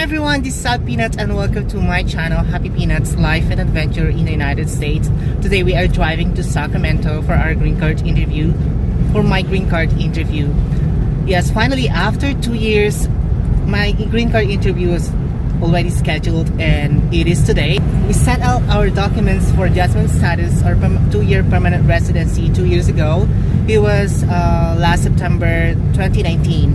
everyone, this is Sad Peanuts and welcome to my channel, Happy Peanuts Life and Adventure in the United States. Today we are driving to Sacramento for our green card interview, for my green card interview. Yes, finally after 2 years, my green card interview was already scheduled and it is today. We sent out our documents for adjustment status or 2-year permanent residency 2 years ago. It was last September 2019.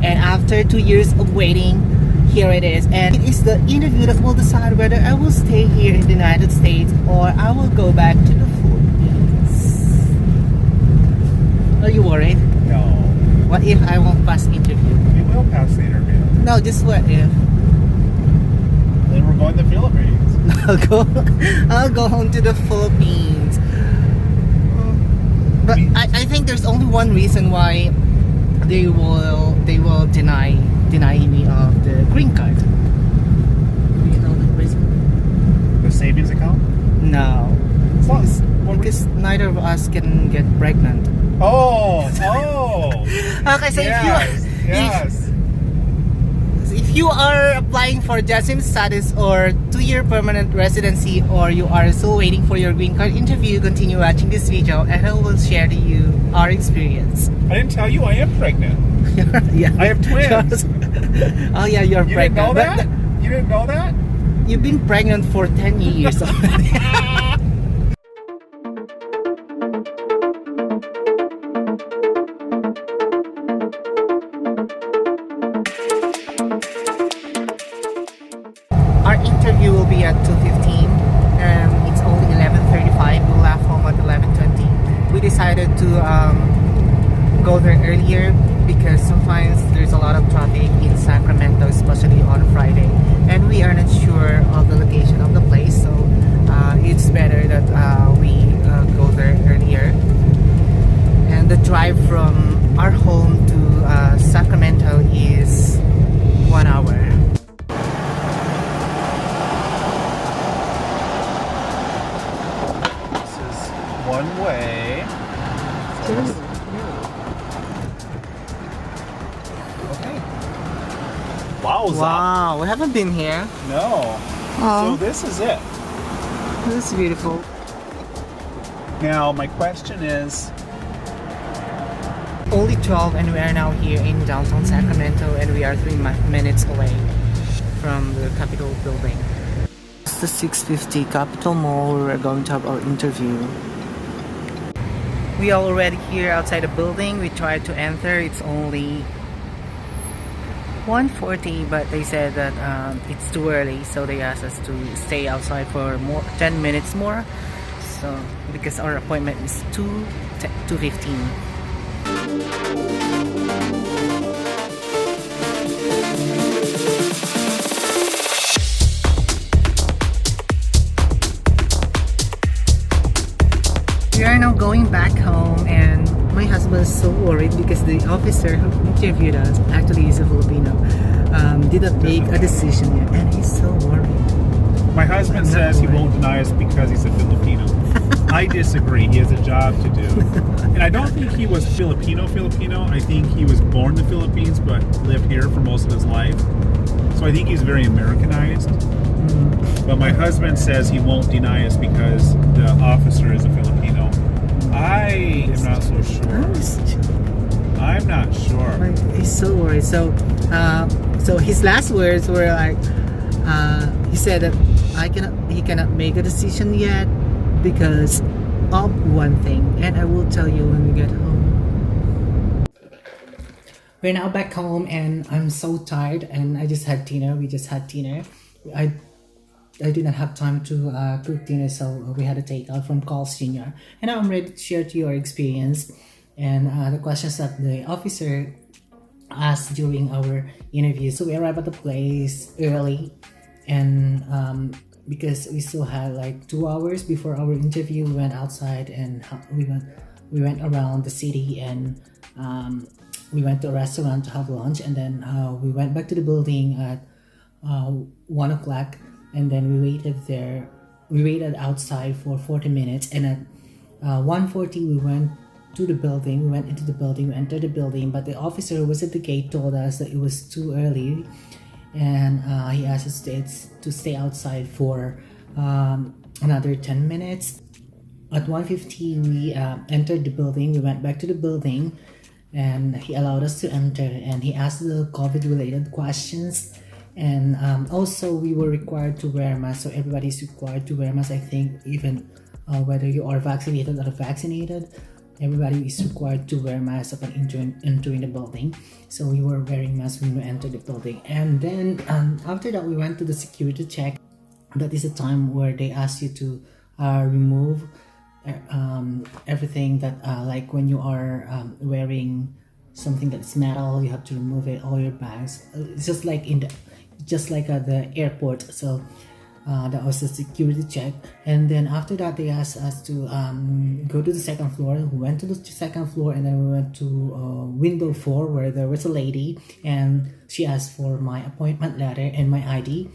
And after 2 years of waiting, here it is. And it is the interview that will decide whether I will stay here in the United States or I will go back to the Philippines. Are you worried? No. What if I won't pass the interview? We will pass the interview. No, just what if? Then we're going to the Philippines. I'll go home to the Philippines. But I think there's only one reason why they will deny me of the green card. Do you know the reason? The savings account? No. What? Because neither of us can get pregnant. Oh! Okay, so if you are applying for adjustment status or 2-year permanent residency, or you are still waiting for your green card interview, continue watching this video and I will share to you our experience. I didn't tell you I am pregnant. Yeah. I have twins. Oh yeah, you're You pregnant. didn't know that? You didn't know that? You've been pregnant for 10 years already. Our interview will be at 2:15. It's only 11:35. We'll left home at 11:20. We decided to go there earlier because sometimes there's a lot of traffic in Sacramento, especially on Friday, and we are not sure of the location of the place, so it's better that we go there earlier. And the drive from our home to Sacramento is 1 hour. This is one way. Okay. Wow, we haven't been here. No. Oh. So this is it. This is beautiful. Now my question is, Only 12 and we are now here in downtown Sacramento and we are 3 minutes away from the Capitol building. It's the 650 Capitol Mall where we're going to have our interview. We are already here outside the building. We tried to enter. It's only 1:40, but they said that it's too early, so they asked us to stay outside for 10 minutes more. So because our appointment is 2:15. We are now going back home and my husband is so worried because the officer who interviewed us, actually he's a Filipino, didn't make a decision yet and he's so worried. my husband says he won't deny us because he's a Filipino. I disagree. He has a job to do. And I don't think he was Filipino. I think he was born in the Philippines but lived here for most of his life. So I think he's very Americanized. But my husband says he won't deny us because the officer is a Filipino. I am not so sure. I'm not sure. He's so worried. So his last words were like, he said that he cannot make a decision yet because of one thing, and I will tell you when we get home. We're now back home and I'm so tired and I just had dinner. We just had dinner. I did not have time to cook dinner, so we had to take out from Carl's Jr. And now I'm ready to share to you our experience and the questions that the officer asked during our interview. So we arrived at the place early, and because we still had like 2 hours before our interview, we went outside and we went around the city, and we went to a restaurant to have lunch, and then we went back to the building at 1 o'clock. And then we waited outside for 40 minutes, and at 1:40 we went to the building. We went into the building, we entered the building, but the officer who was at the gate told us that it was too early and he asked us to stay outside for another 10 minutes. At 1:15, we entered the building. We went back to the building, and he allowed us to enter, and he asked the COVID-related questions. And also, we were required to wear masks, so everybody's required to wear masks. I think even whether you are vaccinated or not vaccinated, everybody is required to wear masks upon entering the building. So we were wearing masks when we entered the building. And then after that, we went to the security check. That is a time where they ask you to remove everything that like when you are wearing something that's metal, you have to remove it, all your bags. It's just like at the airport. So that was the security check. And then after that, they asked us to go to the second floor. We went to the second floor, and then we went to window 4, where there was a lady, and she asked for my appointment letter and my ID.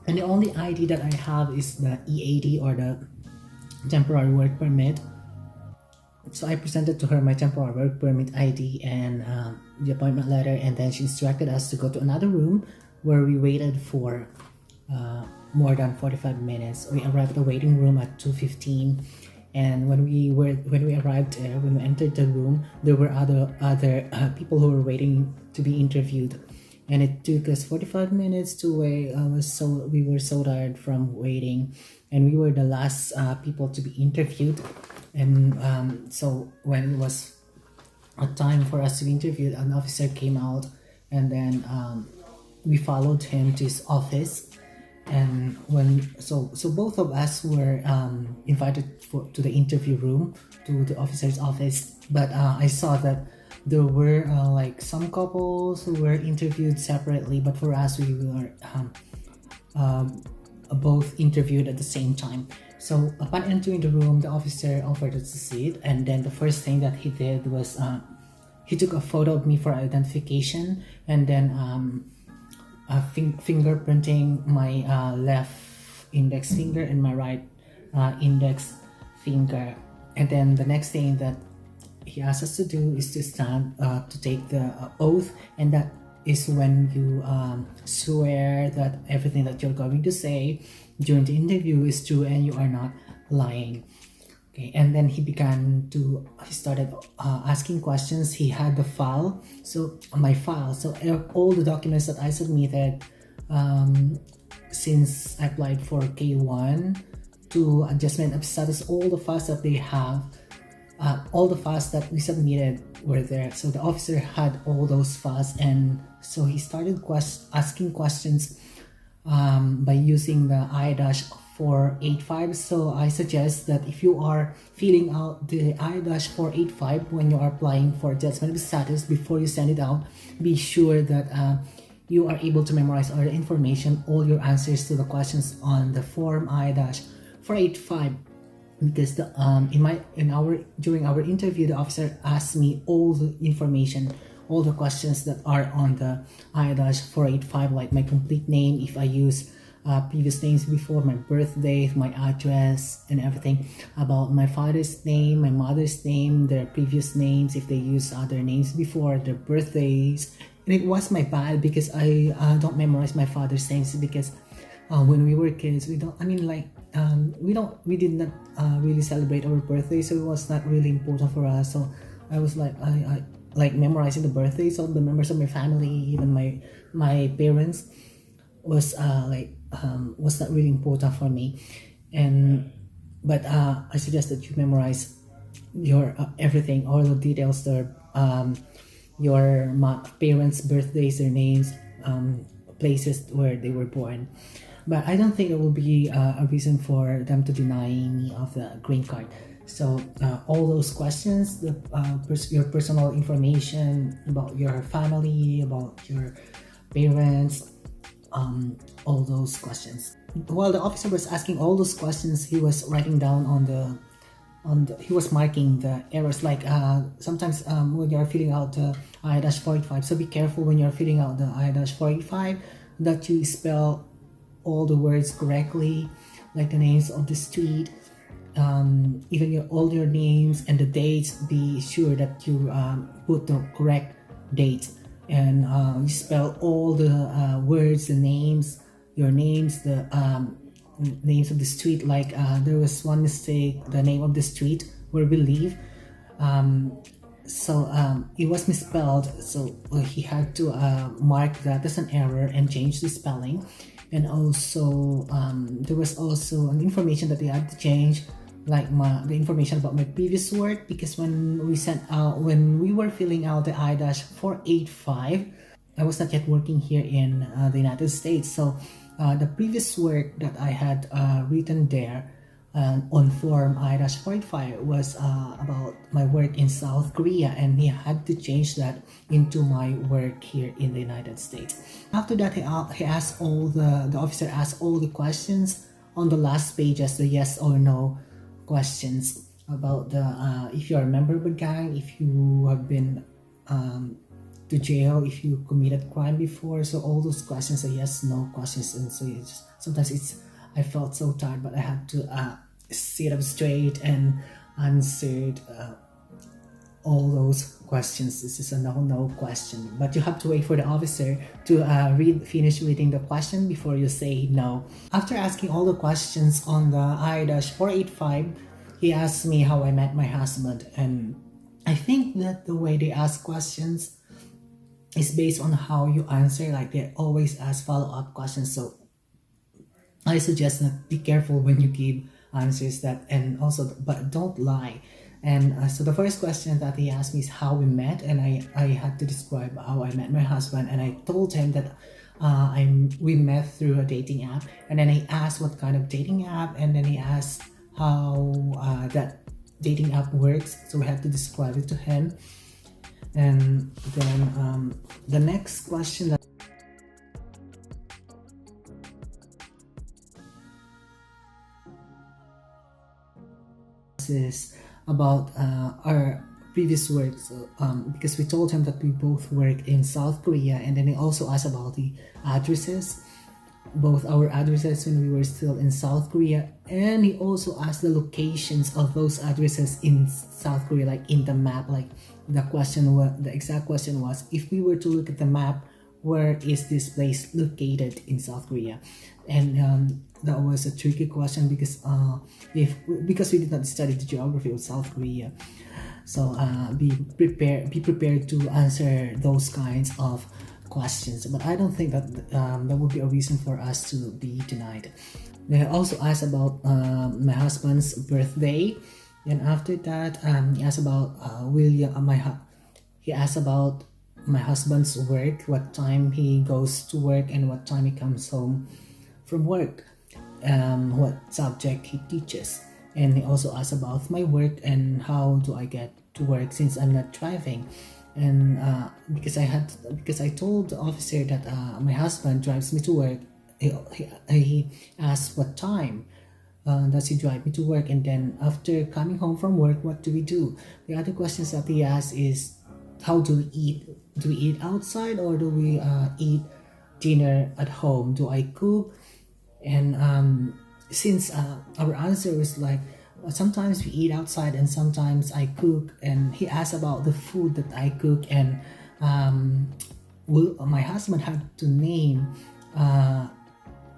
And the only ID that I have is the EAD, or the temporary work permit. So I presented to her my temporary work permit ID and the appointment letter, and then she instructed us to go to another room where we waited for more than 45 minutes. We arrived at the waiting room at 2:15, and when we arrived there, when we entered the room, there were other people who were waiting to be interviewed, and it took us 45 minutes to wait. We were so tired from waiting, and we were the last people to be interviewed. And so when it was a time for us to be interviewed, an officer came out, and then we followed him to his office. And so both of us were invited to the interview room, to the officer's office. But I saw that there were like some couples who were interviewed separately, but for us, we were both interviewed at the same time. So upon entering the room, the officer offered us a seat, and then the first thing that he did was he took a photo of me for identification, and then fingerprinting my left index finger and my right index finger. And then the next thing that he asked us to do is to stand to take the oath, and that is when you swear that everything that you're going to say during the interview is true and you are not lying. Okay, and then he started asking questions. He had the file, so my file. So all the documents that I submitted since I applied for K1 to adjustment of status, all the files that they have, all the files that we submitted were there. So the officer had all those files, and so he started asking questions by using the I-485. So I suggest that if you are filling out the I-485 when you are applying for adjustment of status, before you send it out, be sure that you are able to memorize all the information, all your answers to the questions on the form I-485. Because during our interview, the officer asked me all the information, all the questions that are on the I-485, like my complete name, if I use previous names before, my birthday, my address, and everything about my father's name, my mother's name, their previous names, if they use other names before, their birthdays. And it was my bad because I don't memorize my father's names, because when we were kids, we did not really celebrate our birthday, so it was not really important for us. So I was like, I like memorizing the birthdays of the members of my family, even my parents, was not really important for me. But I suggest that you memorize your everything, all the details, your parents' birthdays, their names, places where they were born. But I don't think it will be a reason for them to deny me of the green card. So all those questions, your personal information about your family, about your parents, all those questions. While the officer was asking all those questions, he was writing down he was marking the errors. Like sometimes when you're filling out the I-485, so be careful when you're filling out the I-485 that you spell all the words correctly, like the names of the street, even all your names and the dates. Be sure that you put the correct date and you spell all the words, the names, your names, the names of the street. Like there was one mistake, the name of the street where we live. It was misspelled, so he had to mark that as an error and change the spelling. And also there was also an information that he had to change, like the information about my previous work, because when we were filling out the I-485, I was not yet working here in the United States. So the previous work that I had written there on form I-45 was about my work in South Korea, and he had to change that into my work here in the United States. After that, he asked the officer asked all the questions on the last pages, the yes or no questions about the if you are a member of a gang, if you have been to jail, if you committed crime before. So all those questions are yes no questions, and so sometimes I felt so tired, but I had to sit up straight and answered all those questions. This is a no question, but you have to wait for the officer to finish reading the question before you say no. After asking all the questions on the I-485, he asked me how I met my husband, and I think that the way they ask questions is based on how you answer. Like they always ask follow-up questions, so I suggest that be careful when you give answers but don't lie. And so the first question that he asked me is how we met, and I had to describe how I met my husband, and I told him that we met through a dating app. And then he asked what kind of dating app, and then he asked how that dating app works, so we had to describe it to him. And then the next question that is about our previous work, so, because we told him that we both work in South Korea, and then he also asked about the addresses, both our addresses when we were still in South Korea, and he also asked the locations of those addresses in South Korea, like in the map. Like the exact question was, if we were to look at the map, where is this place located in South Korea? And that was a tricky question because we did not study the geography of South Korea. So be prepared to answer those kinds of questions. But I don't think that that would be a reason for us to be denied. They also asked about my husband's birthday, and after that he asked about he asked about my husband's work, what time he goes to work and what time he comes home from work, what subject he teaches. And he also asked about my work and how do I get to work since I'm not driving. And because I told the officer that my husband drives me to work, he asked what time does he drive me to work, and then after coming home from work, what do we do? The other questions that he asked is, how do we eat? Do we eat outside, or do we eat dinner at home? Do I cook? And since our answer was like, sometimes we eat outside and sometimes I cook, and he asked about the food that I cook, and my husband had to name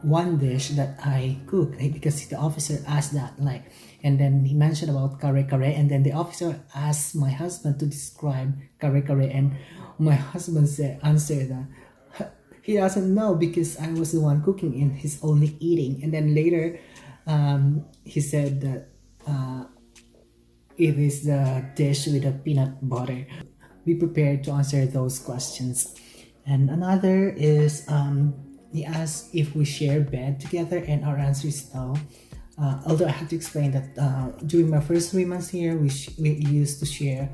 one dish that I cook, because the officer asked that, like, and then he mentioned about kare kare, and then the officer asked my husband to describe kare kare, and my husband answered that he doesn't know because I was the one cooking and he's only eating. And then later he said that it is the dish with the peanut butter. Be prepared to answer those questions. And another is he asked if we share bed together, and our answer is no. Although I had to explain that during my first 3 months here, we used to share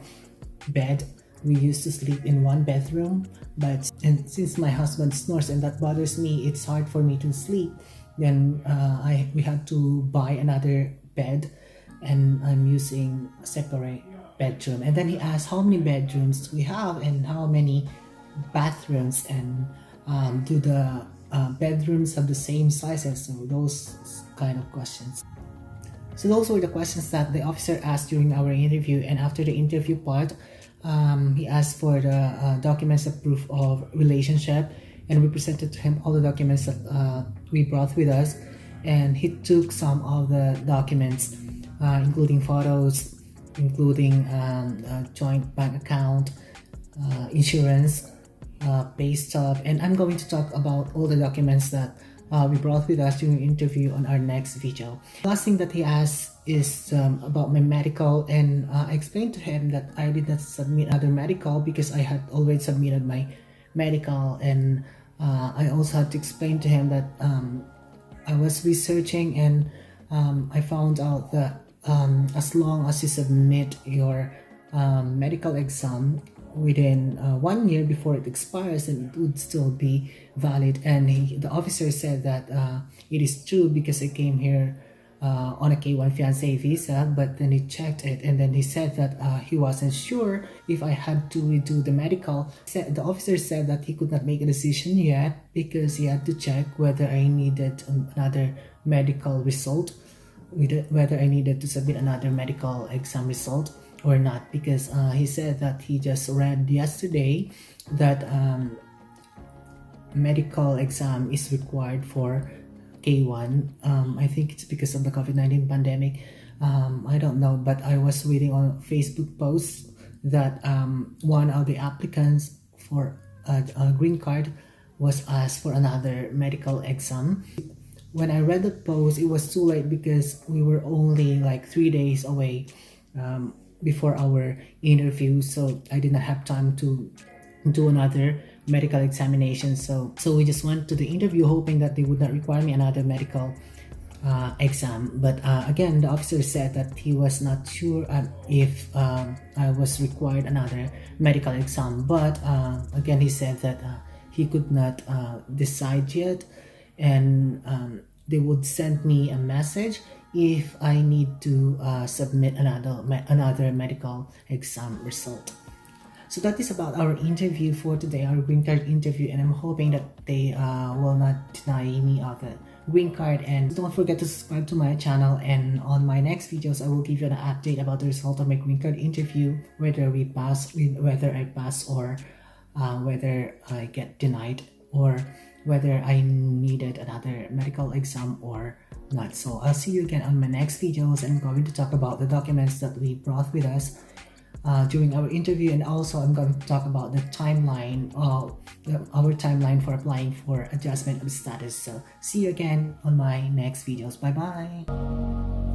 bed. We used to sleep in one bedroom, and since my husband snores and that bothers me, it's hard for me to sleep. Then we had to buy another bed, and I'm using a separate bedroom. And then he asked how many bedrooms we have and how many bathrooms, and do the bedrooms have the same sizes? So those kind of questions. So those were the questions that the officer asked during our interview. And after the interview part, He asked for the documents of proof of relationship, and we presented to him all the documents that we brought with us, and he took some of the documents, including photos, including joint bank account, insurance, pay stub, and I'm going to talk about all the documents that we brought with us during the interview on our next video. Last thing that he asked is about my medical, and I explained to him that I did not submit other medical because I had already submitted my medical, and I also had to explain to him that I was researching, and I found out that as long as you submit your medical exam within 1 year before it expires, then it would still be valid. And the officer said that it is true because I came here on a K1 fiance visa, but then he checked it, and then he said that he wasn't sure if I had to redo the medical. The officer said that he could not make a decision yet because he had to check whether I needed another medical result, whether I needed to submit another medical exam result or not, because he said that he just read yesterday that medical exam is required for K1. I think it's because of the COVID-19 pandemic. I don't know, but I was reading on Facebook posts that one of the applicants for a green card was asked for another medical exam. When I read the post, it was too late because we were only like 3 days away before our interview, so I did not have time to do another medical examination. So we just went to the interview hoping that they would not require me another medical exam. But again, the officer said that he was not sure if I was required another medical exam. But again, he said that he could not decide yet, and they would send me a message if I need to submit another medical exam result. So that is about our interview for today, our green card interview, and I'm hoping that they will not deny me of the green card. And don't forget to subscribe to my channel, and on my next videos I will give you an update about the result of my green card interview, whether I pass or whether I get denied, or whether I needed another medical exam or not. So I'll see you again on my next videos, and I'm going to talk about the documents that we brought with us during our interview, and also I'm going to talk about the timeline of our timeline for applying for adjustment of status. So see you again on my next videos. Bye bye.